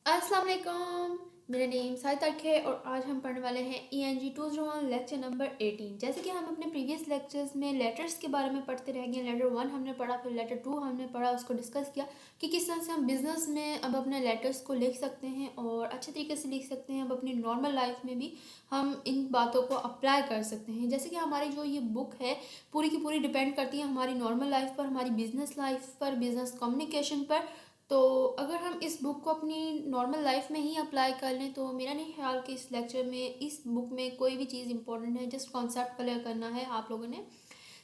अस्सलाम वालेकुम। मेरा नेम साई तक है और आज हम पढ़ने वाले हैं ENG 201 लेक्चर नंबर 18। जैसे कि हम अपने प्रीवियस लेक्चर्स में लेटर्स के बारे में पढ़ते रह गए। लेटर 1 हमने पढ़ा, फिर लेटर 2 हमने पढ़ा, उसको डिस्कस किया कि किस तरह से हम बिज़नेस में अब अपने लेटर्स को लिख सकते हैं और अच्छे तरीके से लिख सकते हैं। अब अपनी नॉर्मल लाइफ में भी हम इन बातों को अप्लाई कर सकते हैं। जैसे कि हमारी जो ये बुक है पूरी की पूरी डिपेंड करती है हमारी नॉर्मल लाइफ पर, हमारी बिज़नेस लाइफ पर, बिज़नेस कम्युनिकेशन पर। तो अगर हम इस बुक को अपनी नॉर्मल लाइफ में ही अप्लाई कर लें तो मेरा नहीं ख्याल कि इस लेक्चर में इस बुक में कोई भी चीज़ इंपॉर्टेंट है। जस्ट कॉन्सेप्ट क्लियर करना है आप लोगों ने,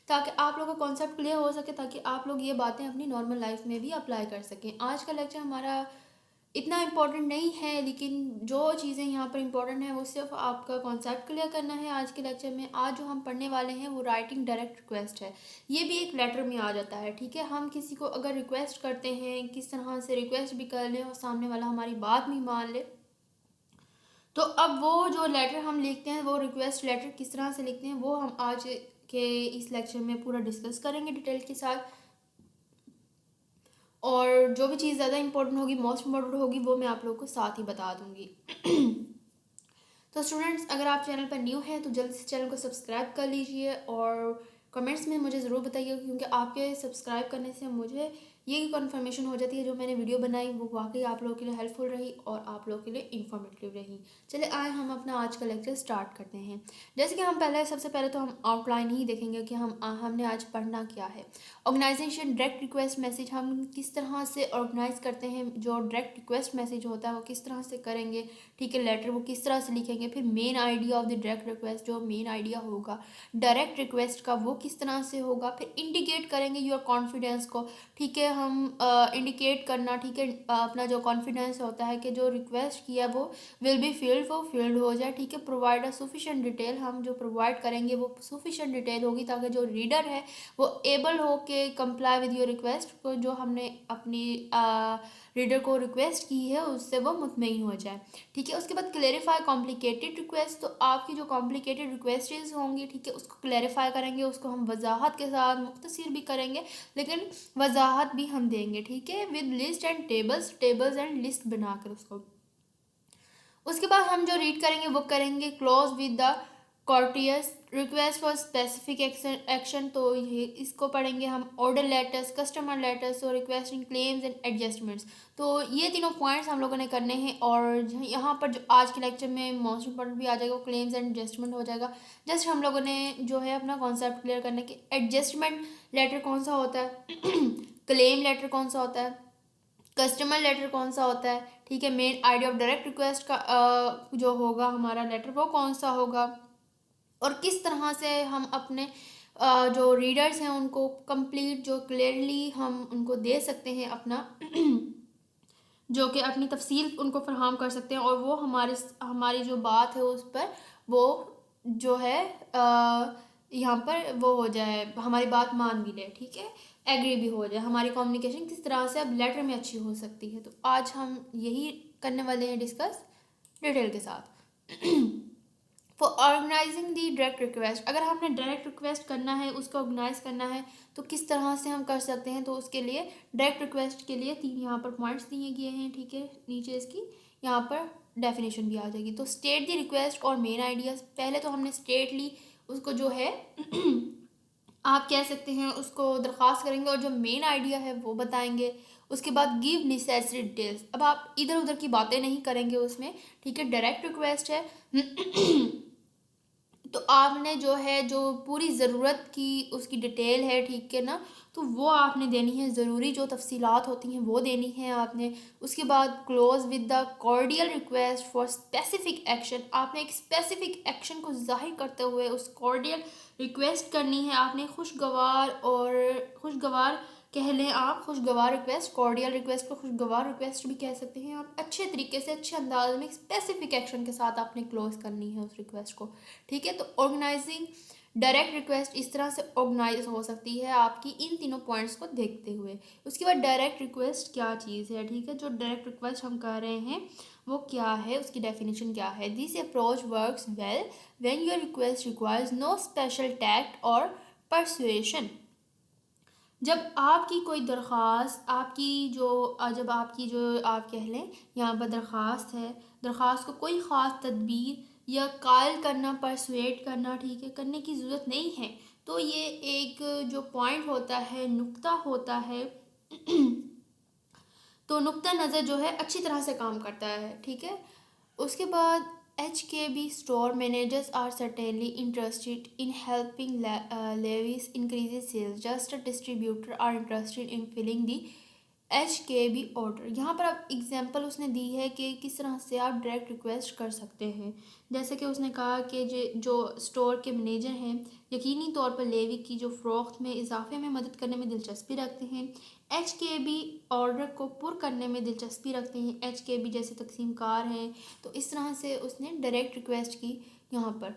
ताकि आप लोगों का कॉन्सेप्ट क्लियर हो सके, ताकि आप लोग ये बातें अपनी नॉर्मल लाइफ में भी अप्लाई कर सकें। आज का लेक्चर हमारा इतना इम्पोर्टेंट नहीं है, लेकिन जो चीज़ें यहाँ पर इम्पोर्टेंट है वो सिर्फ आपका कॉन्सेप्ट क्लियर करना है। आज के लेक्चर में आज जो हम पढ़ने वाले हैं वो राइटिंग डायरेक्ट रिक्वेस्ट है। ये भी एक लेटर में आ जाता है, ठीक है। हम किसी को अगर रिक्वेस्ट करते हैं, किस तरह से रिक्वेस्ट भी कर लें और सामने वाला हमारी बात भी मान ले, तो अब वो जो लेटर हम लिखते हैं, वो रिक्वेस्ट लेटर किस तरह से लिखते हैं, वो हम आज के इस लेक्चर में पूरा डिस्कस करेंगे डिटेल के साथ। और जो भी चीज़ ज़्यादा इंपॉर्टेंट होगी, मोस्ट इम्पॉर्टेंट होगी, वो मैं आप लोगों को साथ ही बता दूंगी। तो स्टूडेंट्स, अगर आप चैनल पर न्यू हैं तो जल्दी से चैनल को सब्सक्राइब कर लीजिए और कमेंट्स में मुझे ज़रूर बताइए, क्योंकि आपके सब्सक्राइब करने से मुझे ये कन्फर्मेशन हो जाती है जो मैंने वीडियो बनाई वो वाकई आप लोगों के लिए हेल्पफुल रही और आप लोगों के लिए इन्फॉर्मेटिव रही। चले आए हम अपना आज का लेक्चर स्टार्ट करते हैं। जैसे कि हम सबसे पहले तो हम आउटलाइन ही देखेंगे कि हमने आज पढ़ना क्या है। ऑर्गेनाइजेशन डायरेक्ट रिक्वेस्ट मैसेज हम किस तरह से ऑर्गेनाइज करते हैं, जो डायरेक्ट रिक्वेस्ट मैसेज होता है वो किस तरह से करेंगे, ठीक है। लेटर वो किस तरह से लिखेंगे। फिर main idea of the direct request, जो मेन आइडिया होगा डायरेक्ट रिक्वेस्ट का वो किस तरह से होगा। फिर इंडिकेट करेंगे योर कॉन्फिडेंस को, ठीक है। हम इंडिकेट करना, ठीक है, अपना जो कॉन्फिडेंस होता है कि जो रिक्वेस्ट किया वो विल बी फील्ड, वो फील्ड हो जाए, ठीक है। प्रोवाइड अ सफिशेंट डिटेल, हम जो प्रोवाइड करेंगे वो सफिशेंट डिटेल होगी ताकि जो रीडर है वो एबल हो के कंप्लाई विद योर रिक्वेस्ट को, जो हमने अपनी रीडर को रिक्वेस्ट की है उससे वो मुतमईन हो जाए, ठीक है। उसके बाद क्लेरिफाई कॉम्प्लिकेटेड रिक्वेस्ट, तो आपकी जो कॉम्प्लिकेटेड रिक्वेस्टेज होंगी, ठीक है, उसको क्लेरिफाई करेंगे, उसको हम वजाहत के साथ मुख्तसर भी करेंगे लेकिन वजाहत भी हम देंगे, ठीक है, with list and tables and list बनाकर उसको। उसके बाद हम जो रीड करेंगे वो करेंगे close with the courteous request for specific action, तो ये इसको पढ़ेंगे हम। ऑर्डर लेटर्स, कस्टमर लेटर्स और रिक्वेस्टिंग क्लेम्स एंड एडजस्टमेंट्स, तो ये तीनों पॉइंट्स हम लोगों ने करने हैं। और यहाँ पर जो आज के लेक्चर में मोस्ट इंपॉर्टेंट भी आ जाएगा, वो क्लेम्स एंड एडजस्टमेंट हो जाएगा। जस्ट हम लोगों ने जो है अपना कॉन्सेप्ट क्लियर करने के, एडजस्टमेंट लेटर कौन सा होता है, क्लेम लेटर कौन सा होता है, कस्टमर लेटर कौन सा होता है, ठीक है। Main idea of direct request का जो होगा हमारा लेटर वो कौन सा होगा, और किस तरह से हम अपने जो रीडर्स हैं उनको कंप्लीट, जो क्लियरली हम उनको दे सकते हैं अपना जो कि अपनी तफसील उनको फराहम कर सकते हैं और वो हमारी जो बात है उस पर वो जो है यहाँ पर वो हो जाए, हमारी बात मान भी ले, ठीक है, एग्री भी हो जाए। हमारी कम्युनिकेशन किस तरह से अब लेटर में अच्छी हो सकती है, तो आज हम यही करने वाले हैं डिस्कस डिटेल के साथ। For organizing the direct request, अगर हमने डायरेक्ट रिक्वेस्ट करना है, उसको ऑर्गेनाइज करना है तो किस तरह से हम कर सकते हैं, तो उसके लिए डायरेक्ट रिक्वेस्ट के लिए 3 यहाँ पर पॉइंट्स दिए गए हैं, ठीक है। नीचे इसकी यहाँ पर डेफिनेशन भी आ जाएगी। तो स्टेट दी रिक्वेस्ट और मेन आइडियाज, पहले तो हमने स्टेट ली, उसको जो है आप कह सकते हैं उसको दरख्वास्त करेंगे और जो मेन आइडिया है वो बताएंगे। उसके बाद गिव नेसेसरी डिटेल्स, अब आप इधर उधर की बातें नहीं करेंगे उसमें, ठीक है, डायरेक्ट रिक्वेस्ट है। तो आपने जो है जो पूरी ज़रूरत की उसकी डिटेल है, ठीक है ना, तो वो आपने देनी है, ज़रूरी जो तफसीलात होती हैं वो देनी है आपने। उसके बाद close with the cordial request for specific action, आपने एक स्पेसिफिक एक्शन को जाहिर करते हुए उस कॉर्डियल रिक्वेस्ट करनी है आपने। खुशगवार कह लें आप, खुशगवार रिक्वेस्ट, कॉर्डियल रिक्वेस्ट को खुशगवार रिक्वेस्ट भी कह सकते हैं आप। अच्छे तरीके से, अच्छे अंदाज में, स्पेसिफिक एक्शन के साथ आपने क्लोज करनी है उस रिक्वेस्ट को, ठीक है। तो ऑर्गेनाइजिंग डायरेक्ट रिक्वेस्ट इस तरह से ऑर्गेनाइज हो सकती है आपकी इन तीनों पॉइंट्स को देखते हुए। उसके बाद डायरेक्ट रिक्वेस्ट क्या चीज़ है, ठीक है, जो डायरेक्ट रिक्वेस्ट हम कर रहे हैं वो क्या है, उसकी डेफिनेशन क्या है। This approach works well when your request requires no special tact और परसुएशन, जब आपकी कोई दरख्वास्त आपकी जो जब आपकी जो आप कह लें यहाँ पर दरख्वास्त है, दरख्वास्त को कोई ख़ास तदबीर या कायल करना, परसुएट करना, ठीक है, करने की ज़रूरत नहीं है। तो ये एक जो पॉइंट होता है, नुक्ता होता है तो नुक्ता नज़र जो है अच्छी तरह से काम करता है, ठीक है। उसके बाद HKB store managers are certainly interested in helping Levi's increase sales, just a distributor are interested in filling the HKB order. यहाँ पर अब एग्जांपल उसने दी है कि किस तरह से आप डायरेक्ट रिक्वेस्ट कर सकते हैं। जैसे कि उसने कहा कि जो स्टोर के मैनेजर हैं यकीनी तौर पर लेवी की जो फ़रोख्त में इजाफे में मदद करने में दिलचस्पी रखते हैं, HKB ऑर्डर को पुर करने में दिलचस्पी रखते हैं, HKB जैसे तकसीम कार हैं। तो इस तरह से उसने डायरेक्ट रिक्वेस्ट की यहाँ पर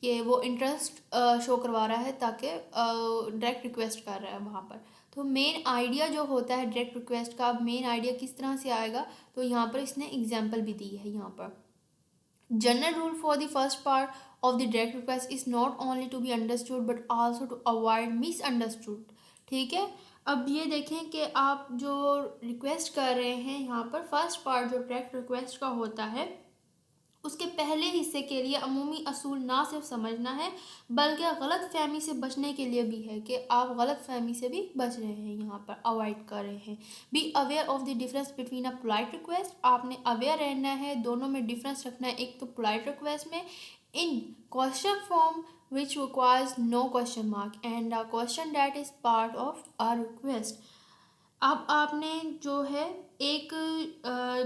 कि वो इंटरेस्ट शो करवा रहा है ताकि डायरेक्ट रिक्वेस्ट कर रहा है वहाँ पर। तो मेन आइडिया जो होता है डायरेक्ट रिक्वेस्ट का, मेन आइडिया किस तरह से आएगा, तो यहाँ पर इसने एग्जांपल भी दी है। यहाँ पर general rule for the first part of the direct request is not only to be understood but also to avoid misunderstood, ठीक है। अब ये देखें कि आप जो रिक्वेस्ट कर रहे हैं यहाँ पर फर्स्ट पार्ट जो डायरेक्ट रिक्वेस्ट का होता है उसके पहले हिस्से के लिए अमूमी असूल ना सिर्फ समझना है बल्कि गलत फहमी से बचने के लिए भी है कि आप गलत फहमी से भी बच रहे हैं, यहाँ पर अवॉइड कर रहे हैं। Be aware of the difference between a polite request, आपने अवेयर रहना है, दोनों में डिफरेंस रखना है। एक तो पोलाइट रिक्वेस्ट में in question form which requires no question mark and a question that is part of a request. अब आपने जो है एक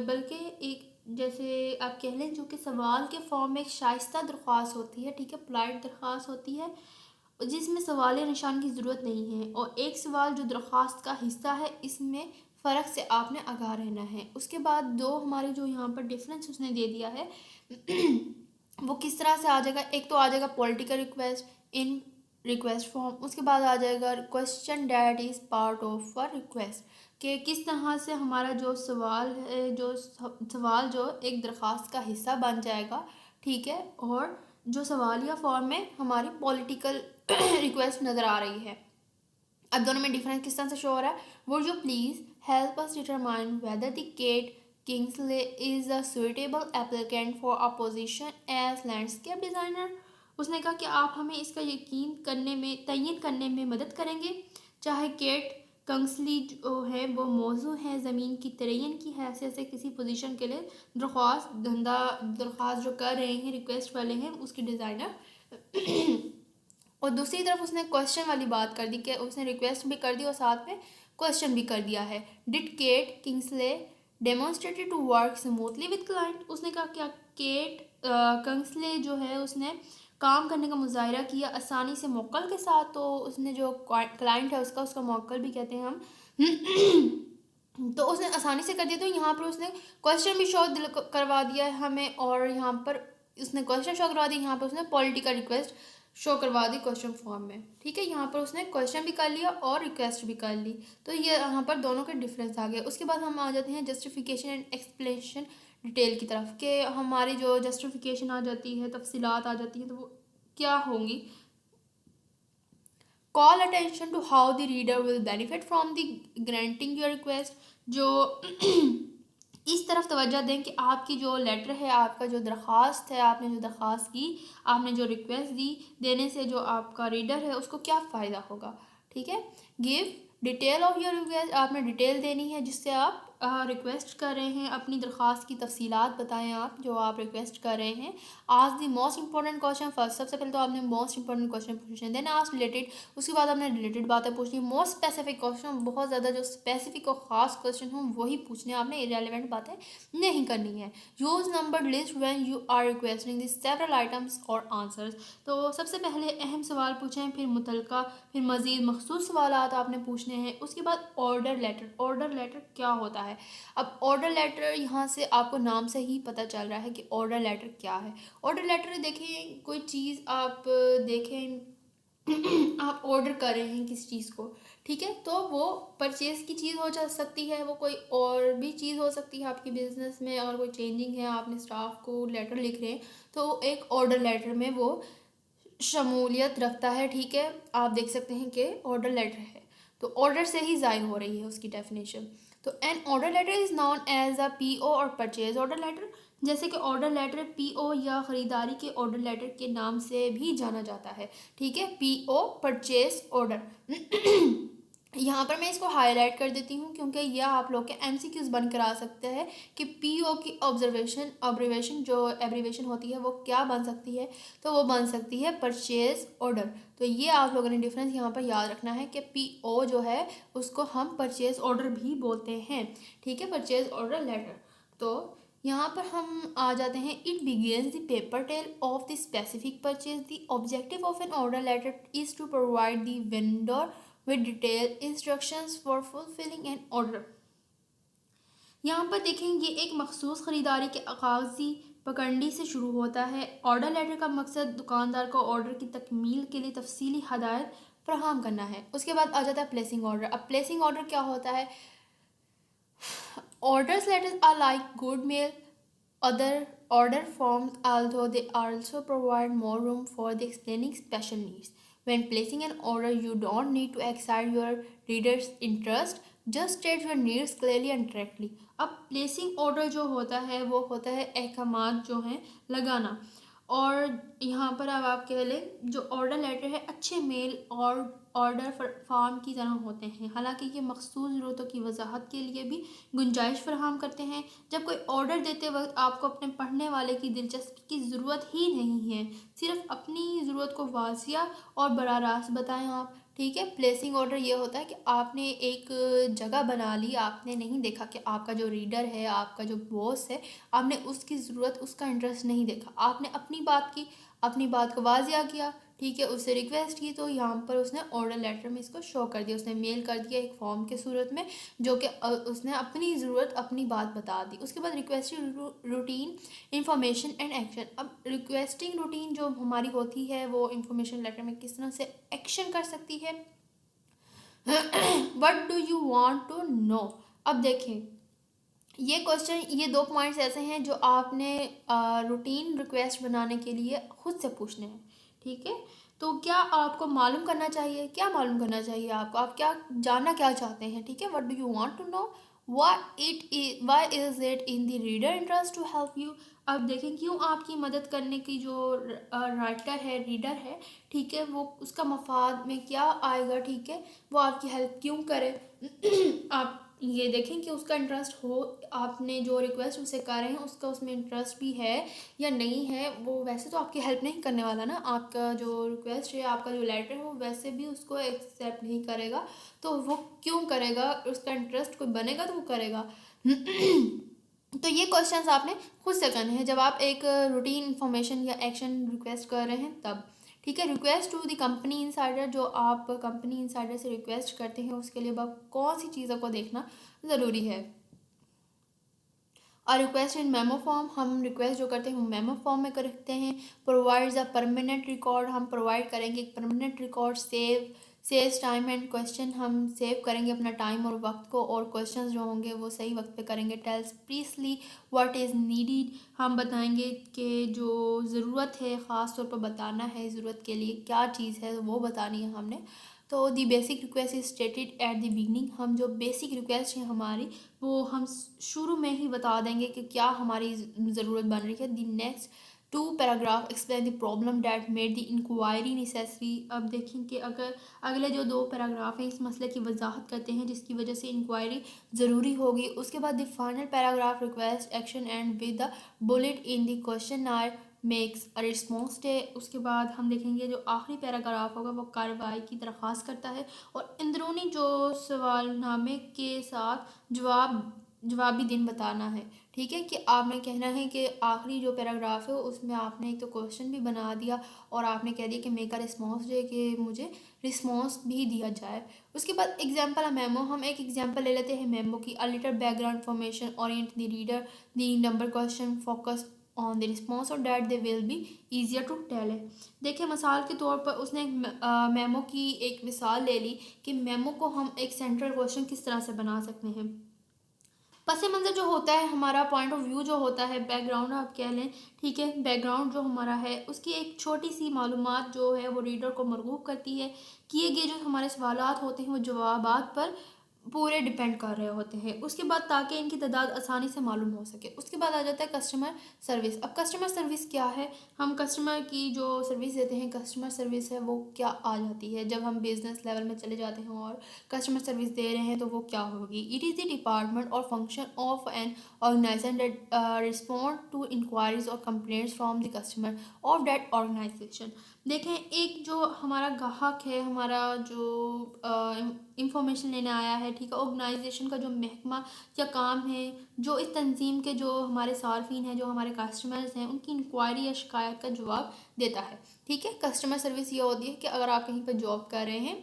बल्कि एक जैसे आप कह लें जो कि सवाल के फॉर्म में एक शाइस्ता दरख्वास्त होती है, ठीक है, पोलाइट दरख्वास्त होती है जिसमें सवाल निशान की ज़रूरत नहीं है, और एक सवाल जो दरख्वास्त का हिस्सा है इसमें फ़र्क से आपने आगाह रहना है। उसके बाद दो हमारे जो यहाँ पर डिफरेंस उसने दे दिया है वो किस तरह से आ जाएगा। एक तो आ जाएगा political request in request form, उसके बाद आ जाएगा question that is part of a request, कि किस तरह से हमारा जो सवाल है जो सवाल जो एक दरख्वास्त का हिस्सा बन जाएगा, ठीक है, और जो सवालिया फॉर्म में हमारी पॉलिटिकल रिक्वेस्ट नज़र आ रही है। अब दोनों में डिफरेंस किस तरह से शो हो रहा है। Would you please help us determine whether the Kate Kingsley is a suitable applicant for a position as landscape designer. उसने कहा कि आप हमें इसका यकीन करने में तयन करने में मदद करेंगे चाहे केट कंग्सली जो है वो मौजू है ज़मीन की तरयन की हैसियत से किसी पोजीशन के लिए दरख्वास्त जो कर रहे हैं रिक्वेस्ट वाले हैं उसके डिज़ाइनर। और दूसरी तरफ उसने क्वेश्चन वाली बात कर दी कि उसने रिक्वेस्ट भी कर दी और साथ में क्वेश्चन भी कर दिया है। Did Kate Kingsley demonstrated to work smoothly with client, उसने कहा क्या केट किंग्सले जो है उसने काम करने का मुजाहरा किया आसानी से मोक्कल के साथ। तो उसने जो क्लाइंट है उसका मोक्कल भी कहते हैं हम तो उसने आसानी से कर दिया। तो यहाँ पर उसने क्वेश्चन भी शो करवा दिया है हमें, और यहाँ पर उसने क्वेश्चन शो करवा दिया, यहाँ पर उसने पॉलिटिकल रिक्वेस्ट शो करवा दी क्वेश्चन फॉर्म में, ठीक है। यहाँ पर उसने क्वेश्चन भी कर लिया और रिक्वेस्ट भी कर ली, तो ये यहाँ पर दोनों के डिफरेंस आ गया। उसके बाद हम आ जाते हैं जस्टिफिकेशन एंड एक्सप्लेनेशन डिटेल की तरफ, कि हमारी जो जस्टिफिकेशन आ जाती है, तफसीलात आ जाती हैं, तो वो क्या होंगी। Call attention to how the reader will benefit from the granting your request, जो इस तरफ तवज्जो दें कि आपकी जो लेटर है, आपका जो दरख्वास्त है, आपने जो दरख्वास्त की, आपने जो रिक्वेस्ट दी, देने से जो आपका रीडर है उसको क्या फ़ायदा होगा, ठीक है। Give detail of your request, आपने डिटेल देनी है जिससे आप रिक्वेस्ट कर रहे हैं, अपनी दरख्वास्त की तफसीलात बताएं आप जो आप रिक्वेस्ट कर रहे हैं। आज the most important question first, सबसे पहले तो आपने मोस्ट इंपॉर्टेंट क्वेश्चन पूछने, देन आज रिलेटेड, उसके बाद आपने रिलेटेड बातें पूछनी। मोस्ट स्पेसिफिक क्वेश्चन, बहुत ज़्यादा जो स्पेसिफिक और ख़ास क्वेश्चन हों वही पूछने, आपने इरेलीवेंट बातें नहीं करनी है। Use number list when you are requesting the several items और आंसर्स, तो सबसे पहले अहम सवाल पूछें, फिर मुतलका, फिर मज़ीद मखसूस सवालात आपने पूछने हैं। उसके बाद ऑर्डर लेटर, ऑर्डर लेटर क्या होता है। अब ऑर्डर लेटर यहाँ से आपको नाम से ही पता चल रहा है कि ऑर्डर लेटर क्या है। ऑर्डर लेटर देखें, कोई चीज़ आप देखें आप ऑर्डर कर रहे हैं किसी चीज़ को, ठीक है, तो वो परचेज़ की चीज़ हो जा सकती है, वो कोई और भी चीज़ हो सकती है आपकी बिज़नेस में, और कोई चेंजिंग है, आपने स्टाफ को लेटर लिख रहे हैं, तो एक ऑर्डर लेटर में वो शमूलियत रखता है, ठीक है। आप देख सकते हैं कि ऑर्डर लेटर है। तो ऑर्डर से ही ज़ाहिर हो रही है उसकी डेफिनेशन। तो an order letter is known as a PO और परचेज ऑर्डर लेटर, जैसे कि ऑर्डर लेटर पीओ या ख़रीदारी के ऑर्डर लेटर के नाम से भी जाना जाता है। ठीक है, पीओ परचेज ऑर्डर। यहाँ पर मैं इसको हाईलाइट कर देती हूँ क्योंकि यह आप लोग के एमसीक्यूज बनकर आ सकते हैं कि पीओ की ऑब्जर्वेशन अब्रीवेशन जो एब्रीवेशन होती है वो क्या बन सकती है, तो वो बन सकती है परचेज ऑर्डर। तो ये आप लोगों ने डिफरेंस यहाँ पर याद रखना है कि पीओ जो है उसको हम परचेज ऑर्डर भी बोलते हैं। ठीक है, परचेज ऑर्डर लेटर। तो यहाँ पर हम आ जाते हैं, it begins the paper tell of the specific purchase. The objective of an order letter is to provide the vendor with detailed instructions for fulfilling an order। यहाँ पर देखेंगे एक मखसूस ख़रीदारी के कागजी पकड़नी से शुरू होता है। ऑर्डर लेटर का मकसद दुकानदार को ऑर्डर की तकमील के लिए तफसीली हदायत फराहम करना है। उसके बाद आ जाता है प्लेसिंग ऑर्डर। अब प्लेसिंग ऑर्डर क्या होता है? Orders letters are like good mail other order forms, although they also provide more room for the explaining special needs. When placing an order, you don't need to excite your reader's interest. Just state your needs clearly and directly. अब placing order जो होता है वो होता है अहकामात जो हैं लगाना, और यहाँ पर अब आप कह लें जो ऑर्डर लेटर है अच्छे मेल और ऑर्डर फॉर्म की तरह होते हैं। हालांकि ये मखसूस ज़रूरतों की वजाहत के लिए भी गुंजाइश फराहम करते हैं। जब कोई ऑर्डर देते वक्त आपको अपने पढ़ने वाले की दिलचस्पी की ज़रूरत ही नहीं है, सिर्फ अपनी ज़रूरत को वाज़िया और बराह रास्त बताएं आप। ठीक है, प्लेसिंग ऑर्डर ये होता है कि आपने एक जगह बना ली, आपने नहीं देखा कि आपका जो रीडर है, आपका जो बॉस है, आपने उसकी ज़रूरत, उसका इंटरेस्ट नहीं देखा, आपने अपनी बात को वाजिया किया। ठीक है, उससे रिक्वेस्ट की, तो यहाँ पर उसने ऑर्डर लेटर में इसको शो कर दिया, उसने मेल कर दिया एक फॉर्म के सूरत में, जो कि उसने अपनी ज़रूरत, अपनी बात बता दी। उसके बाद requesting routine, information and action. अब रिक्वेस्टिंग रूटीन जो हमारी होती है वो इंफॉर्मेशन लेटर में किस तरह से एक्शन कर सकती है। What do you want to know. अब देखें, ये क्वेश्चन, ये 2 पॉइंट्स ऐसे हैं जो आपने रूटीन रिक्वेस्ट बनाने के लिए खुद से पूछने हैं। ठीक है, तो क्या आपको मालूम करना चाहिए, क्या मालूम करना चाहिए आपको, आप क्या जानना क्या चाहते हैं। ठीक है, what do you want to know, why is it in the reader interest to help you. अब देखें क्यों आपकी मदद करने की जो राइटर है, रीडर है, ठीक है, वो उसका मफाद में क्या आएगा। ठीक है, वो आपकी हेल्प क्यों करे। आप ये देखें कि उसका इंटरेस्ट हो, आपने जो रिक्वेस्ट उसे कर रहे हैं उसका उसमें इंटरेस्ट भी है या नहीं है। वो वैसे तो आपकी हेल्प नहीं करने वाला ना, आपका जो रिक्वेस्ट है, आपका जो लेटर है वो वैसे भी उसको एक्सेप्ट नहीं करेगा, तो वो क्यों करेगा, उसका इंटरेस्ट कोई बनेगा तो वो करेगा। तो ये क्वेश्चंस आपने खुद से करने हैं जब आप एक रूटीन इंफॉर्मेशन या एक्शन रिक्वेस्ट कर रहे हैं तब। ठीक है, request to the company insider, जो आप कंपनी इंसाइडर से रिक्वेस्ट करते हैं उसके लिए कौन सी चीज़ों को देखना ज़रूरी है। और रिक्वेस्ट इन मेमो फॉर्म, हम रिक्वेस्ट जो करते हैं वो मेमो फॉर्म में करते हैं। प्रोवाइड्स अ परमानेंट रिकॉर्ड, हम प्रोवाइड करेंगे एक permanent record. Saves time and question, हम सेव करेंगे अपना टाइम और वक्त को, और क्वेश्चन जो होंगे वो सही वक्त पे करेंगे। Tells precisely what is needed, हम बताएंगे कि जो ज़रूरत है, ख़ास तौर पर बताना है ज़रूरत के लिए क्या चीज़ है वो बतानी है हमने। तो the basic request is stated at the beginning, हम जो बेसिक रिक्वेस्ट है हमारी वो हम शुरू में ही बता देंगे कि क्या हमारी ज़रूरत बन रही है। The next 2 paragraph explain the problem that made the inquiry necessary. अब देखें कि अगर अगले जो 2 पैराग्राफ हैं इस मसले की वजाहत करते हैं जिसकी वजह से इंक्वायरी ज़रूरी होगी। उसके बाद the final paragraph request action and with the bullet in the question are makes a response day. उसके बाद हम देखेंगे जो आखिरी पैराग्राफ होगा वो कार्रवाई की दरख्वास्त करता है, और अंदरूनी जो सवालनामे के साथ जवाबी दिन बताना है। ठीक है, कि आपने कहना है कि आखिरी जो पैराग्राफ है उसमें आपने एक तो क्वेश्चन भी बना दिया और आपने कह दिया कि मेक अ रिस्पॉन्स डे, कि मुझे रिस्पॉन्स भी दिया जाए। उसके बाद एग्जाम्पल अ मेमो, हम एक एग्जाम्पल ले लेते हैं मेमो की। A little background information orient the reader the number question focus on the response और that they will be easier to tell है। देखिए मिसाल के तौर पर उसने मेमो की एक मिसाल ले ली कि मेमो को हम एक सेंट्रल क्वेश्चन किस तरह से बना सकते हैं। पस मंज़र जो होता है, हमारा पॉइंट ऑफ व्यू जो होता है, बैकग्राउंड आप कह लें, ठीक है, बैकग्राउंड जो हमारा है उसकी एक छोटी सी मालूमात जो है वो रीडर को मरगूब करती है। किए गए जो हमारे सवालात होते हैं वो जवाबात पर पूरे डिपेंड कर रहे होते हैं। उसके बाद ताकि इनकी तादाद आसानी से मालूम हो सके, उसके बाद आ जाता है कस्टमर सर्विस। अब कस्टमर सर्विस क्या है, हम कस्टमर की जो सर्विस देते हैं, कस्टमर सर्विस है वो क्या आ जाती है जब हम बिजनेस लेवल में चले जाते हैं और कस्टमर सर्विस दे रहे हैं तो वो क्या होगी। It is the department or function of an organization that respond to inquiries or complaints from the customer of that organization. देखें, एक जो हमारा ग्राहक है, हमारा जो इंफॉर्मेशन लेने आया है, ठीक है, ऑर्गेनाइजेशन का जो महकमा या काम है, जो इस तंजीम के जो हमारे सार्फिन हैं, जो हमारे कस्टमर्स हैं, उनकी इंक्वायरी या शिकायत का जवाब देता है। ठीक है, कस्टमर सर्विस ये होती है कि अगर आप कहीं पर जॉब कर रहे हैं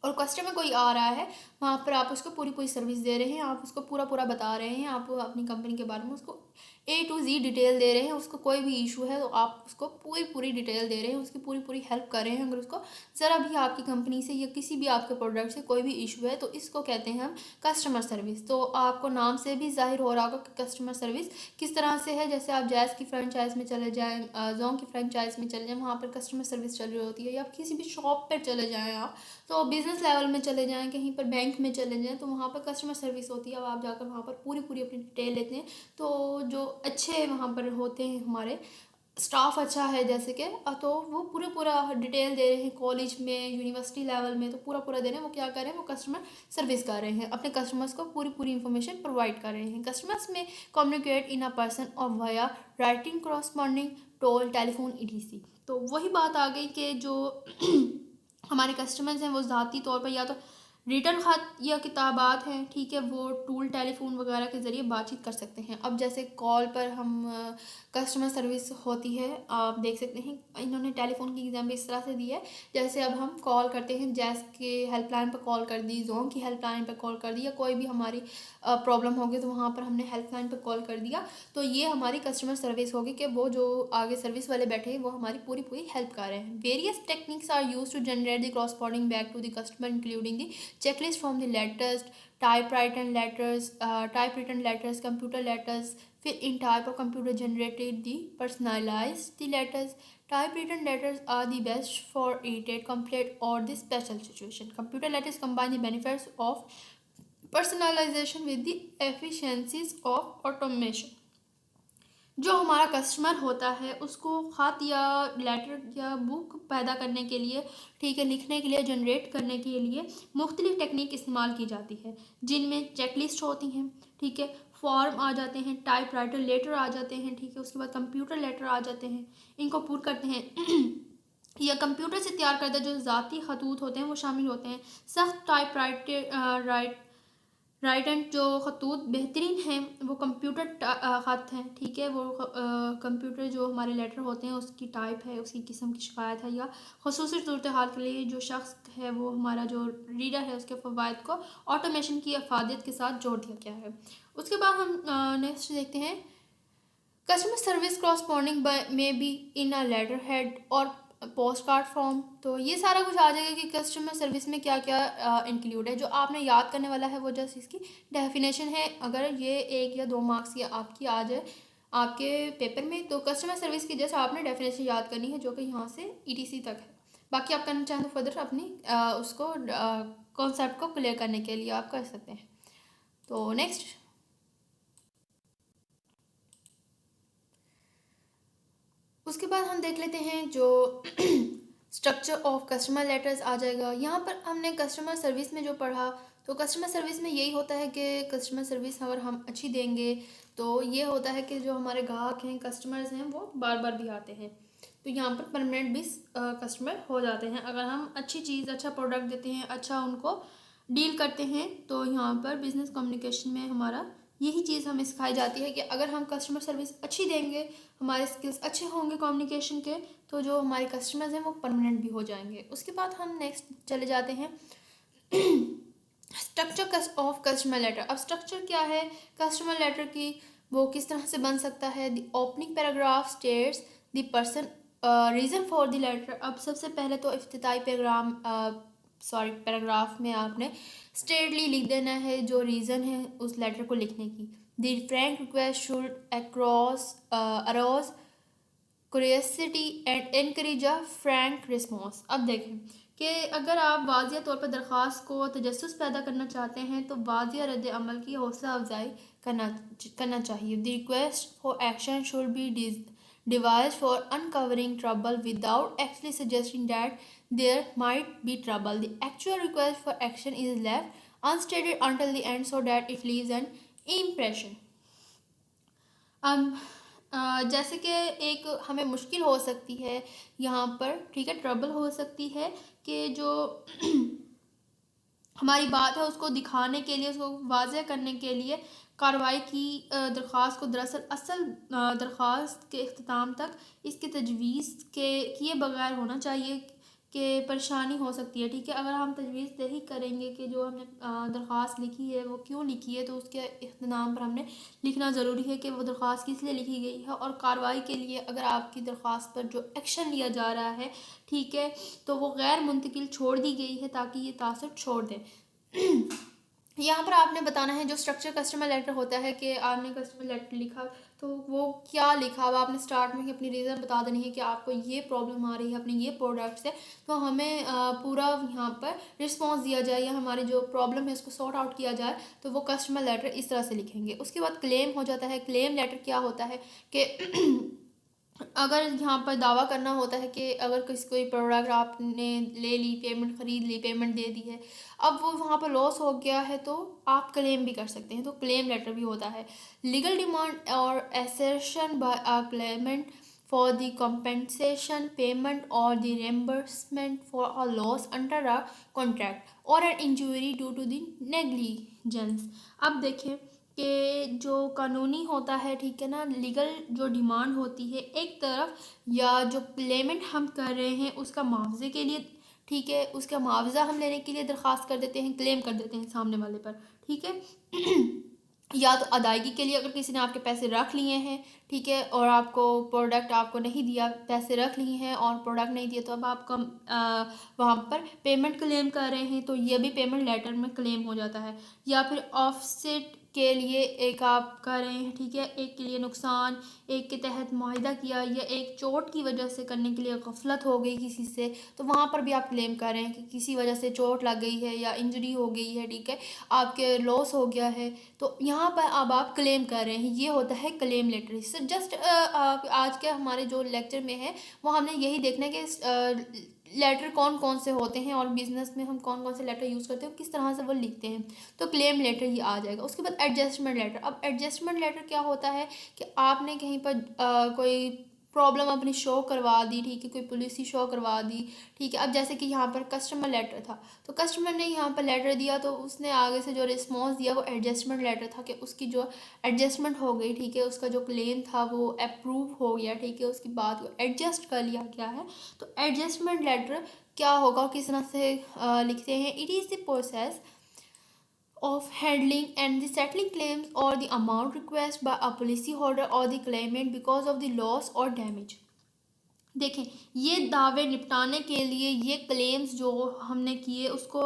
और कस्टमर कोई आ रहा है, वहाँ पर आप उसको पूरी पूरी सर्विस दे रहे हैं, आप उसको पूरा पूरा बता रहे हैं, आप अपनी कंपनी के बारे में उसको A to Z डिटेल दे रहे हैं, उसको कोई भी इशू है तो आप उसको पूरी पूरी डिटेल दे रहे हैं, उसकी पूरी पूरी हेल्प कर रहे हैं। अगर उसको ज़रा भी आपकी कंपनी से या किसी भी आपके प्रोडक्ट से कोई भी इशू है तो इसको कहते हैं हम कस्टमर सर्विस। तो आपको नाम से भी जाहिर हो रहा होगा कि कस्टमर सर्विस किस तरह से है। जैसे आप जैज़ की फ्रेंचाइज में चले जाएँ, जोंग की फ्रेंचाइज में चले जाएँ, वहाँ पर कस्टमर सर्विस चल रही होती है। या आप किसी भी शॉप पर चले जाएँ, आप तो बिज़नेस लेवल में चले जाएँ, कहीं पर बैंक में चले जाएँ, तो वहाँ पर कस्टमर सर्विस होती है। अब आप जाकर वहाँ पर पूरी पूरी अपनी डिटेल लेते हैं। तो जो अच्छे वहाँ पर होते हैं, हमारे स्टाफ अच्छा है जैसे कि, तो वो पूरे पूरा डिटेल दे रहे हैं। कॉलेज में, यूनिवर्सिटी लेवल में तो पूरा पूरा दे रहे हैं। वो क्या कर रहे हैं, वो कस्टमर सर्विस कर रहे हैं, अपने कस्टमर्स को पूरी पूरी इंफॉर्मेशन प्रोवाइड कर रहे हैं। कस्टमर्स में कम्युनिकेट इन अ पर्सन और via writing, corresponding, toll, telephone, etc. तो वही बात आ गई कि जो हमारे कस्टमर्स हैं वो ज़ाती तौर पर या तो रिटर्न ख़त या किताबात हैं, ठीक है, वो टूल, टेलीफोन वगैरह के ज़रिए बातचीत कर सकते हैं। अब जैसे कॉल पर हम कस्टमर सर्विस होती है, आप देख सकते हैं इन्होंने टेलीफोन की एग्जाम्पल इस तरह से दी है। जैसे अब हम कॉल करते हैं, जैस के हेल्पलाइन पर कॉल कर दी, जोंग की हेल्पलाइन पर कॉल कर दी, या कोई भी हमारी प्रॉब्लम होगी तो वहाँ पर हमने हेल्पलाइन पर कॉल कर दिया, तो ये हमारी कस्टमर सर्विस होगी कि वो जो आगे सर्विस वाले बैठे हैं वो हमारी पूरी पूरी हेल्प कर रहे हैं। Various techniques are use to generate the correspondence back to the customer, including the checklist from the letters, typewritten letters, computer letters, फिर in type or computer generated the personalized the letters. Typewritten letters are the best for irritated, complete or the special situation. Computer letters combine the benefits of personalization with the efficiencies of automation. जो हमारा customer होता है उसको ख़त या letter या book पैदा करने के लिए, ठीक है, लिखने के लिए, जनरेट करने के लिए मुख्तलिफ़ टेक्निक इस्तेमाल की जाती है, जिनमें चेकलिस्ट होती हैं, ठीक है, फॉर्म आ जाते हैं, टाइप राइटर लेटर आ जाते हैं, ठीक है, उसके बाद कंप्यूटर लेटर आ जाते हैं, इनको पुर करते हैं या कंप्यूटर से तैयार करदा जो ज़ाती खतूत होते हैं वो शामिल होते हैं। सख्त टाइप राइट एंड जो खतूत बेहतरीन हैं वो कंप्यूटर ख़त हैं, ठीक है, वो कंप्यूटर जो हमारे लेटर होते हैं उसकी टाइप है, उसकी किस्म की शिकायत है, या ख़ुसूसी सूरत हाल के लिए जो शख्स है वो हमारा जो रीडर है उसके फ़वाइद को ऑटोमेशन की अफादियत के साथ जोड़ दिया गया है। उसके बाद हम नेक्स्ट देखते हैं कस्टमर सर्विस क्रॉसपॉन्डिंग में भी इन अ लेटर हेड और पोस्ट कार्ड फॉर्म। तो ये सारा कुछ आ जाएगा कि कस्टमर सर्विस में क्या क्या इंक्लूड है। जो आपने याद करने वाला है वो जस्ट इसकी डेफिनेशन है। अगर ये 1 या 2 मार्क्स या आपकी आ जाए आपके पेपर में, तो कस्टमर सर्विस की जस्ट आपने डेफिनेशन याद करनी है जो कि यहाँ से ETC तक है। बाकी आप करना चाहें तो फर्दर अपनी उसको कॉन्सेप्ट को क्लियर करने के लिए आप कर सकते हैं। तो नेक्स्ट उसके बाद हम देख लेते हैं जो स्ट्रक्चर ऑफ कस्टमर लेटर्स आ जाएगा। यहाँ पर हमने कस्टमर सर्विस में जो पढ़ा, तो कस्टमर सर्विस में यही होता है कि कस्टमर सर्विस अगर हम अच्छी देंगे तो ये होता है कि जो हमारे ग्राहक हैं, कस्टमर्स हैं, वो बार बार भी आते हैं, तो यहाँ पर परमानेंट भी कस्टमर हो जाते हैं। अगर हम अच्छी चीज़, अच्छा प्रोडक्ट देते हैं, अच्छा उनको डील करते हैं, तो यहाँ पर बिज़नेस कम्युनिकेशन में हमारा यही चीज़ हमें सिखाई जाती है कि अगर हम कस्टमर सर्विस अच्छी देंगे, हमारे स्किल्स अच्छे होंगे कम्युनिकेशन के, तो जो हमारे कस्टमर्स हैं वो परमानेंट भी हो जाएंगे। उसके बाद हम नेक्स्ट चले जाते हैं स्ट्रक्चर ऑफ कस्टमर लेटर। अब स्ट्रक्चर क्या है कस्टमर लेटर की, वो किस तरह से बन सकता है। The opening paragraph states the person reason for the letter. अब सबसे पहले तो इफ्तिताई पैराग्राफ में आपने स्ट्रेटली लिख देना है जो रीज़न है उस लेटर को लिखने की। The frank request should arouse curiosity and encourage a frank response. अब देखें कि अगर आप वाज़िया तौर पर दरख्वास्त को तजस्सुस पैदा करना चाहते हैं तो वाज़िया रद्द अमल की हौसला अफजाई करना चाहिए। The request for action should be devised for uncovering trouble without actually suggesting that there might be trouble. The actual request for action is left unstated until the end so that it leaves an impression. जैसे कि एक हमें मुश्किल हो सकती है यहाँ पर, ठीक है, ट्रबल हो सकती है कि जो हमारी बात है उसको दिखाने के लिए, उसको वाज़ह करने के लिए कार्रवाई की दरख्वास्त को दरअसल असल दरख्वास्त के अख्ताम तक इसके तजवीज़ के किए बगैर होना चाहिए कि परेशानी हो सकती है। ठीक है, अगर हम तजवीज़ यही करेंगे कि जो हमने दरख्वास्त लिखी है वो क्यों लिखी है, तो उसके इख्तिताम पर हमने लिखना ज़रूरी है कि वो दरख्वास्त किस लिए लिखी गई है और कार्रवाई के लिए अगर आपकी दरख्वास्त पर जो एक्शन लिया जा रहा है, ठीक है, तो वो गैर मुंतकिल छोड़ दी गई है ताकि ये तासर छोड़ दें। यहाँ पर आपने बताना है जो स्ट्रक्चर कस्टमर लेटर होता है कि आपने कस्टमर लेटर लिखा तो वो क्या लिखा हुआ, आपने स्टार्ट में अपनी रीज़न बता देनी है कि आपको ये प्रॉब्लम आ रही है अपने ये प्रोडक्ट से, तो हमें पूरा यहाँ पर रिस्पॉन्स दिया जाए या हमारी जो प्रॉब्लम है उसको सॉर्ट आउट किया जाए, तो वो कस्टमर लेटर इस तरह से लिखेंगे। उसके बाद क्लेम हो जाता है। क्लेम लेटर क्या होता है कि अगर यहाँ पर दावा करना होता है कि अगर किसी कोई प्रोडक्ट आपने ले ली, पेमेंट ख़रीद ली, पेमेंट दे दी है, अब वो वहाँ पर लॉस हो गया है तो आप क्लेम भी कर सकते हैं, तो क्लेम लेटर भी होता है। Legal demand or assertion by a claimant for the compensation payment or the reimbursement for a loss under a contract or an injury due to the negligence. अब देखें कि जो कानूनी होता है, ठीक है ना, लीगल जो डिमांड होती है एक तरफ, या जो क्लेमेंट हम कर रहे हैं उसका मुआवजे के लिए, ठीक है, उसका मुआवजा हम लेने के लिए दरख्वास्त कर देते हैं, क्लेम कर देते हैं सामने वाले पर, ठीक है। या तो अदायगी के लिए, अगर किसी ने आपके पैसे रख लिए हैं, ठीक है, और आपको प्रोडक्ट आपको नहीं दिया, पैसे रख लिए हैं और प्रोडक्ट नहीं दिया, तो अब आपका वहाँ पर पेमेंट क्लेम कर रहे हैं, तो ये भी पेमेंट लेटर में क्लेम हो जाता है। या फिर ऑफसेट के लिए एक आप कर रहे हैं, ठीक है, एक के लिए नुकसान, एक के तहत मुआहिदा किया, या एक चोट की वजह से करने के लिए गफलत हो गई किसी से, तो वहाँ पर भी आप क्लेम कर रहे हैं कि किसी वजह से चोट लग गई है या इंजरी हो गई है, ठीक है, आपके लॉस हो गया है, तो यहाँ पर अब आप क्लेम कर रहे हैं। ये होता है क्लेम लेटर। सो जस्ट आज के हमारे जो लेक्चर में है वो हमने यही देखना है कि लेटर कौन कौन से होते हैं और बिजनेस में हम कौन कौन से लेटर यूज़ करते हैं, किस तरह से वो लिखते हैं, तो क्लेम लेटर ही आ जाएगा। उसके बाद एडजस्टमेंट लेटर। अब एडजस्टमेंट लेटर क्या होता है कि आपने कहीं पर कोई प्रॉब्लम अपनी शो करवा दी, ठीक है, कोई पॉलिसी शो करवा दी, ठीक है। अब जैसे कि यहाँ पर कस्टमर लेटर था, तो कस्टमर ने यहाँ पर लेटर दिया, तो उसने आगे से जो रिस्पॉन्स दिया वो एडजस्टमेंट लेटर था कि उसकी जो एडजस्टमेंट हो गई, ठीक है, उसका जो क्लेम था वो अप्रूव हो गया, ठीक है, उसकी बात को एडजस्ट कर लिया गया है। तो एडजस्टमेंट लेटर क्या होगा और किस तरह से लिखते हैं? It is the process of handling and the settling claims or the amount requested by a policyholder or the claimant because of the loss or damage। देखें, ये दावे निपटाने के लिए, ये क्लेम्स जो हमने किए उसको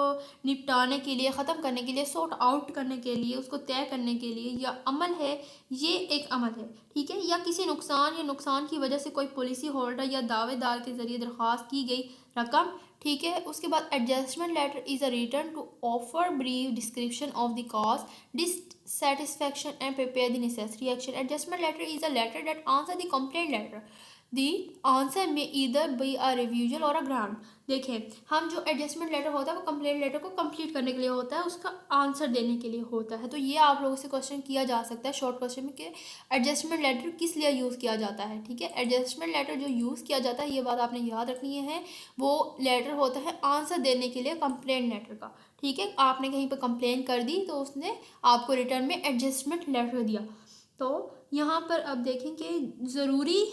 निपटाने के लिए, ख़त्म करने के लिए, सॉर्ट आउट करने के लिए, उसको तय करने के लिए या अमल है, ये एक अमल है, ठीक है, या किसी नुकसान या नुकसान की वजह से कोई पॉलिसी होल्डर या दावेदार के ज़रिए दरख्वास्त की गई रकम, ठीक है। उसके बाद adjustment letter is a return to offer brief description of the cause dissatisfaction and prepare the necessary action. Adjustment letter is a letter that answers the complaint letter. The answer may either be a refusal or a grant। देखें, हम जो adjustment letter होता है वो complaint letter को complete करने के लिए होता है, उसका आंसर देने के लिए होता है। तो ये आप लोगों से क्वेश्चन किया जा सकता है शॉर्ट क्वेश्चन में कि एडजस्टमेंट लेटर किस लिए यूज़ किया जाता है, ठीक है। एडजस्टमेंट लेटर जो यूज़ किया जाता है, ये बात आपने याद रखनी है, वो लेटर होता है आंसर देने के लिए कंप्लेंट लेटर का, ठीक है। आपने कहीं पर कंप्लेन कर दी तो उसने आपको रिटर्न में एडजस्टमेंट लेटर दिया, तो यहाँ पर अब देखें कि ज़रूरी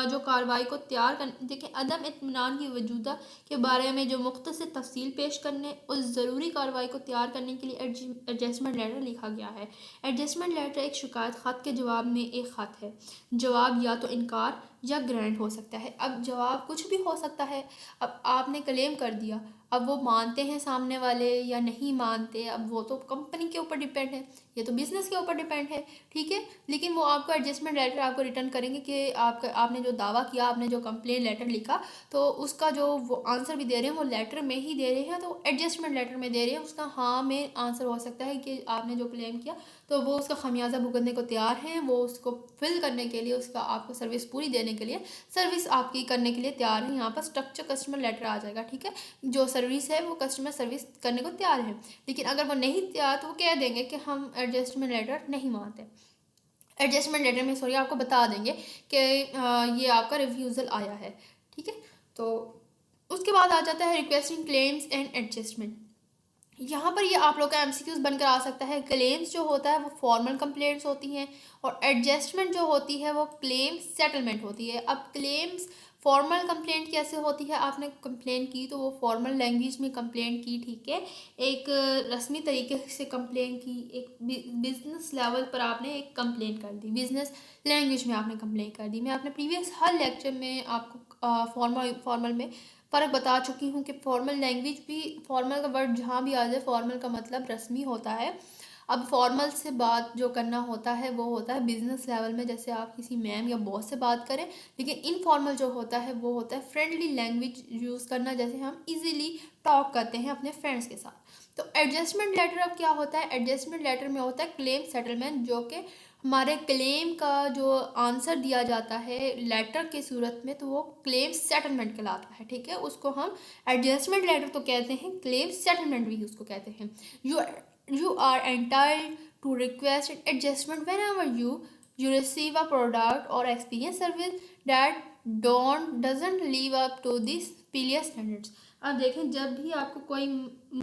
जो कार्रवाई को तैयार कर देखें, अदम इत्मीनान की वजूदा के बारे में जो मुख्तसर तफसील पेश करने उस ज़रूरी कार्रवाई को तैयार करने के लिए एडजस्टमेंट लेटर लिखा गया है। एडजस्टमेंट लेटर एक शिकायत ख़त के जवाब में एक ख़त है। जवाब या तो इनकार या ग्रांट हो सकता है। अब जवाब कुछ भी हो सकता है। अब आपने क्लेम कर दिया, अब वो मानते हैं सामने वाले या नहीं मानते, अब वो तो कंपनी के ऊपर डिपेंड है, ये तो बिज़नेस के ऊपर डिपेंड है, ठीक है। लेकिन वो आपको एडजस्टमेंट लेटर आपको रिटर्न करेंगे कि आपने जो दावा किया, आपने जो कंप्लेन लेटर लिखा, तो उसका जो वो आंसर भी दे रहे हैं वो लेटर में ही दे रहे हैं, तो एडजस्टमेंट लेटर में दे रहे हैं। उसका हाँ में आंसर हो सकता है कि आपने जो क्लेम किया तो वो उसका खमियाजा भुगतने को तैयार हैं, वो उसको फिल करने के लिए, उसका आपको सर्विस पूरी देने के लिए, सर्विस आपकी करने के लिए तैयार है। यहाँ पर स्ट्रक्चर कस्टमर लेटर आ जाएगा, ठीक है। जो सर्विस है वो कस्टमर सर्विस करने को तैयार है। लेकिन अगर वो नहीं तैयार तो वो कह देंगे कि हम एडजस्टमेंट लेटर नहीं मानते। एडजस्टमेंट लेटर में सॉरी आपको बता देंगे कि ये आपका रिफ्यूज़ल आया है, ठीक है। तो उसके बाद आ जाता है रिक्वेस्टिंग क्लेम्स एंड एडजस्टमेंट। यहाँ पर ये आप लोग का एमसीक्यूज बनकर आ सकता है। क्लेम्स जो होता है वो फॉर्मल कंप्लेंट्स होती हैं और एडजस्टमेंट जो होती है वो क्लेम सेटलमेंट होती है। अब क्लेम्स फॉर्मल कंप्लेंट कैसे होती है, आपने कंप्लेंट की तो वो फॉर्मल लैंग्वेज में कंप्लेंट की, ठीक है, एक रस्मी तरीके से कंप्लेंट की, एक बिजनेस लेवल पर आपने एक कंप्लेंट कर दी, बिजनेस लैंग्वेज में आपने कंप्लेंट कर दी। मैं अपने प्रीवियस हर लेक्चर में आपको फॉर्मल में फ़र्क बता चुकी हूँ कि फॉर्मल लैंग्वेज भी, फॉर्मल का वर्ड जहाँ भी आ जाए, फॉर्मल का मतलब रस्मी होता है। अब फॉर्मल से बात जो करना होता है वो होता है बिजनेस लेवल में, जैसे आप किसी मैम या बॉस से बात करें। लेकिन इनफॉर्मल जो होता है वो होता है फ्रेंडली लैंग्वेज यूज़ करना, जैसे हम इजीली टॉक करते हैं अपने फ्रेंड्स के साथ। तो एडजस्टमेंट लेटर अब क्या होता है, एडजस्टमेंट लेटर में होता है क्लेम सेटलमेंट, जो कि हमारे क्लेम का जो आंसर दिया जाता है लेटर की सूरत में तो वो क्लेम सेटलमेंट कहलाता है, ठीक है। उसको हम एडजस्टमेंट लेटर तो कहते हैं, क्लेम सेटलमेंट भी उसको कहते हैं। You are entitled to request adjustment whenever you receive a product or experience service that doesn't live up to these previous standards। अब देखें, जब भी आपको कोई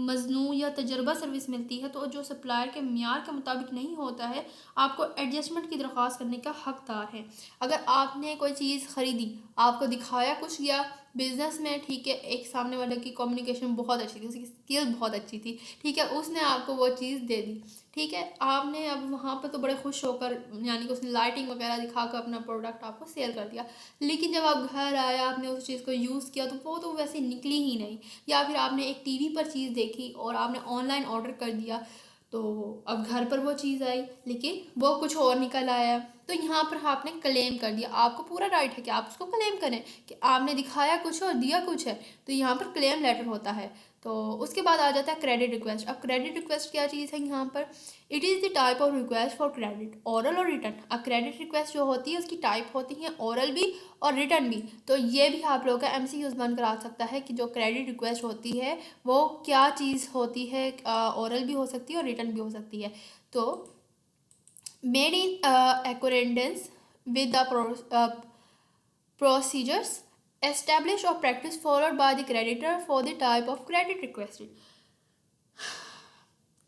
मजनू या तजर्बा सर्विस मिलती है तो जो सप्लायर के मियार के मुताबिक नहीं होता है, आपको एडजस्टमेंट की दरख्वास्त करने का हकदार है। अगर आपने कोई चीज़ ख़रीदी, आपको दिखाया कुछ गया बिजनेस में, ठीक है, एक सामने वाले की कम्युनिकेशन बहुत अच्छी थी, उसकी स्किल बहुत अच्छी थी, ठीक है, उसने आपको वो चीज़ दे दी, ठीक है, आपने अब वहाँ पर तो बड़े खुश होकर, यानी कि उसने लाइटिंग वगैरह दिखाकर अपना प्रोडक्ट आपको सेल कर दिया। लेकिन जब आप घर आए, आपने उस चीज़ को यूज़ किया तो वो तो वैसे निकली ही नहीं। या फिर आपने एक टीवी पर चीज़ देखी और आपने ऑनलाइन ऑर्डर कर दिया, तो अब घर पर वो चीज़ आई लेकिन वो कुछ और निकल आया। तो यहाँ पर आपने क्लेम कर दिया, आपको पूरा राइट है कि आप उसको क्लेम करें कि आपने दिखाया कुछ और दिया कुछ है, तो यहाँ पर क्लेम लेटर होता है। तो उसके बाद आ जाता है क्रेडिट रिक्वेस्ट। अब क्रेडिट रिक्वेस्ट क्या चीज़ है यहाँ पर, it is the type of request for credit, oral और रिटर्न। अब क्रेडिट रिक्वेस्ट जो होती है उसकी टाइप होती है ओरल भी और रिटर्न भी। तो ये भी आप लोगों का एमसीक्यूज बनकर आ सकता है कि जो क्रेडिट रिक्वेस्ट होती है वो क्या चीज़ होती है, ओरल भी हो सकती है और रिटर्न भी हो सकती है। तो made in accordance with the procedures established or practice followed by the creditor for the type of credit requested।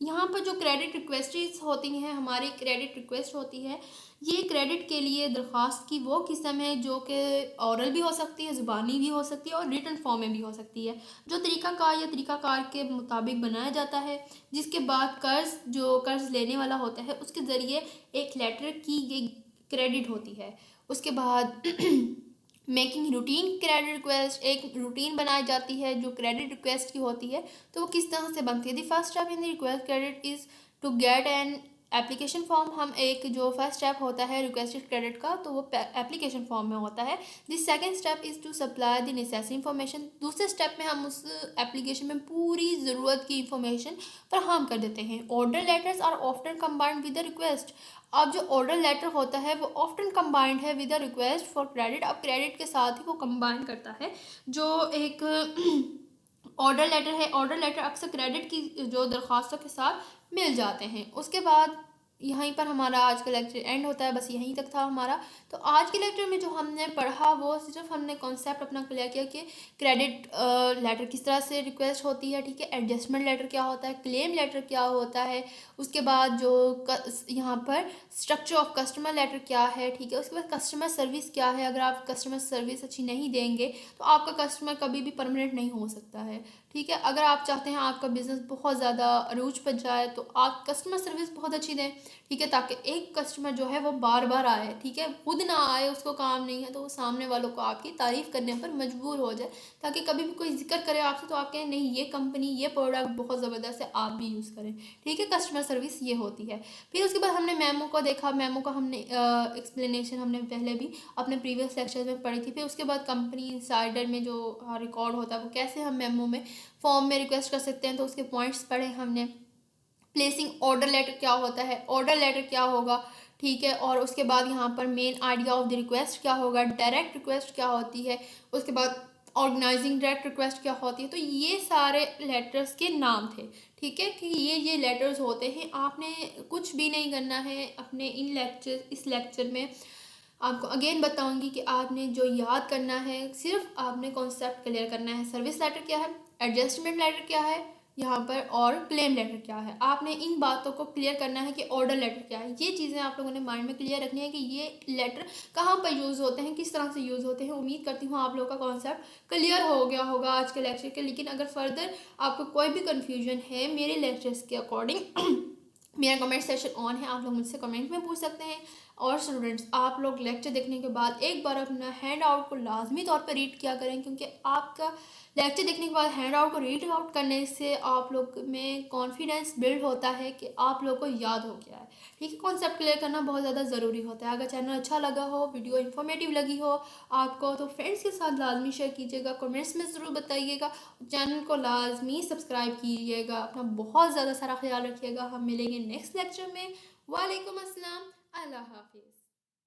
यहाँ पर जो क्रेडिट रिक्वेस्ट्स होती हैं, हमारी क्रेडिट रिक्वेस्ट होती है, ये क्रेडिट के लिए दरख्वास्त की वो किस्म है जो कि औरल भी हो सकती है, ज़ुबानी भी हो सकती है और रिटन फॉर्म में भी हो सकती है, जो तरीक़ाकार या तरीक़ाकार के मुताबिक बनाया जाता है, जिसके बाद कर्ज़ लेने वाला होता है उसके ज़रिए एक लेटर की गई क्रेडिट होती है। उसके बाद मेकिंग रूटीन क्रेडिट रिक्वेस्ट, एक रूटीन बनाई जाती है जो क्रेडिट रिक्वेस्ट की होती है। तो वो किस तरह से बनती है, the first step in the request credit is to get an application form. हम एक जो फर्स्ट स्टेप होता है रिक्वेस्टेड क्रेडिट का तो वो एप्लीकेशन फॉर्म में होता है। The second step is to supply the necessary information. दूसरे स्टेप में हम उस एप्लीकेशन में पूरी ज़रूरत की इंफॉर्मेशन फराहम कर देते हैं। Order letters are often combined with the request. अब जो ऑर्डर लेटर होता है वो ऑफ्टन कंबाइंड है with the request for credit. अब क्रेडिट के साथ ही वो कंबाइन करता है जो एक ऑर्डर लेटर है। ऑर्डर लेटर अक्सर क्रेडिट की जो दरख्वास्तों के साथ मिल जाते हैं। उसके बाद यहीं पर हमारा आज का लेक्चर एंड होता है, बस यहीं तक था हमारा। तो आज के लेक्चर में जो हमने पढ़ा वो सिर्फ हमने कॉन्सेप्ट अपना क्लियर किया कि क्रेडिट लेटर किस तरह से रिक्वेस्ट होती है, ठीक है, एडजस्टमेंट लेटर क्या होता है, क्लेम लेटर क्या होता है, उसके बाद जो यहाँ पर स्ट्रक्चर ऑफ कस्टमर लेटर क्या है, ठीक है, उसके बाद कस्टमर सर्विस क्या है। अगर आप कस्टमर सर्विस अच्छी नहीं देंगे तो आपका कस्टमर कभी भी परमानेंट नहीं हो सकता है, ठीक है। अगर आप चाहते हैं आपका बिजनेस बहुत ज़्यादा अरूज पर जाए तो आप कस्टमर सर्विस बहुत अच्छी दें, ठीक है, ताकि एक कस्टमर जो है वो बार बार आए, ठीक है, खुद ना आए, उसको काम नहीं है तो वो सामने वालों को आपकी तारीफ़ करने पर मजबूर हो जाए, ताकि कभी भी कोई जिक्र करे आपसे तो आप कहें नहीं ये कंपनी ये प्रोडक्ट बहुत ज़बरदस्त है, आप भी यूज़ करें, ठीक है। कस्टमर सर्विस ये होती है। फिर उसके बाद हमने मेमो को देखा, मेमो का हमने एक्सप्लेनेशन हमने पहले भी अपने प्रीवियस लेक्चर में पढ़ी थी। फिर उसके बाद कंपनी इंसाइडर में जो रिकॉर्ड होता है वो कैसे हम मेमो में फॉर्म में रिक्वेस्ट कर सकते हैं, तो उसके पॉइंट्स पढ़े हमने। प्लेसिंग ऑर्डर लेटर क्या होता है, ऑर्डर लेटर क्या होगा, ठीक है, और उसके बाद यहाँ पर main idea of the request क्या होगा, डायरेक्ट रिक्वेस्ट क्या होती है, उसके बाद ऑर्गेनाइजिंग डायरेक्ट रिक्वेस्ट क्या होती है। तो ये सारे लेटर्स के नाम थे, ठीक है, कि ये लेटर्स होते हैं। आपने कुछ भी नहीं करना है अपने इस लेक्चर में। आपको अगेन बताऊंगी कि आपने जो याद करना है, सिर्फ आपने कॉन्सेप्ट क्लियर करना है। सर्विस लेटर क्या है, एडजस्टमेंट लेटर क्या है यहाँ पर, और क्लेम लेटर क्या है। आपने इन बातों को क्लियर करना है कि ऑर्डर लेटर क्या है। ये चीज़ें आप लोगों ने माइंड में क्लियर रखनी है कि ये लेटर कहाँ पर यूज़ होते हैं, किस तरह से यूज़ होते हैं। उम्मीद करती हूँ आप लोगों का कॉन्सेप्ट क्लियर हो गया होगा आज के लेक्चर के। लेकिन अगर फर्दर आपको कोई भी कन्फ्यूजन है मेरे लेक्चर्स के अकॉर्डिंग मेरा कमेंट सेशन ऑन है, आप लोग मुझसे कमेंट में पूछ सकते हैं। और स्टूडेंट्स, आप लोग लेक्चर देखने के बाद एक बार अपना हैंड आउट को लाजमी तौर पर रीड किया करें, क्योंकि आपका लेक्चर देखने के बाद हैंड आउट को रीड आउट करने से आप लोग में कॉन्फिडेंस बिल्ड होता है कि आप लोग को याद हो गया है, ठीक है। कॉन्सेप्ट क्लियर करना बहुत ज़्यादा ज़रूरी होता है। अगर चैनल अच्छा लगा हो, वीडियो इन्फॉर्मेटिव लगी हो आपको, तो फ्रेंड्स के साथ लाजमी शेयर कीजिएगा, कमेंट्स में ज़रूर बताइएगा, चैनल को लाजमी सब्सक्राइब कीजिएगा। अपना बहुत ज़्यादा सारा ख्याल रखिएगा। हम मिलेंगे नेक्स्ट लेक्चर में। वालेकुम अस्सलाम, अल्लाह हाफिज़।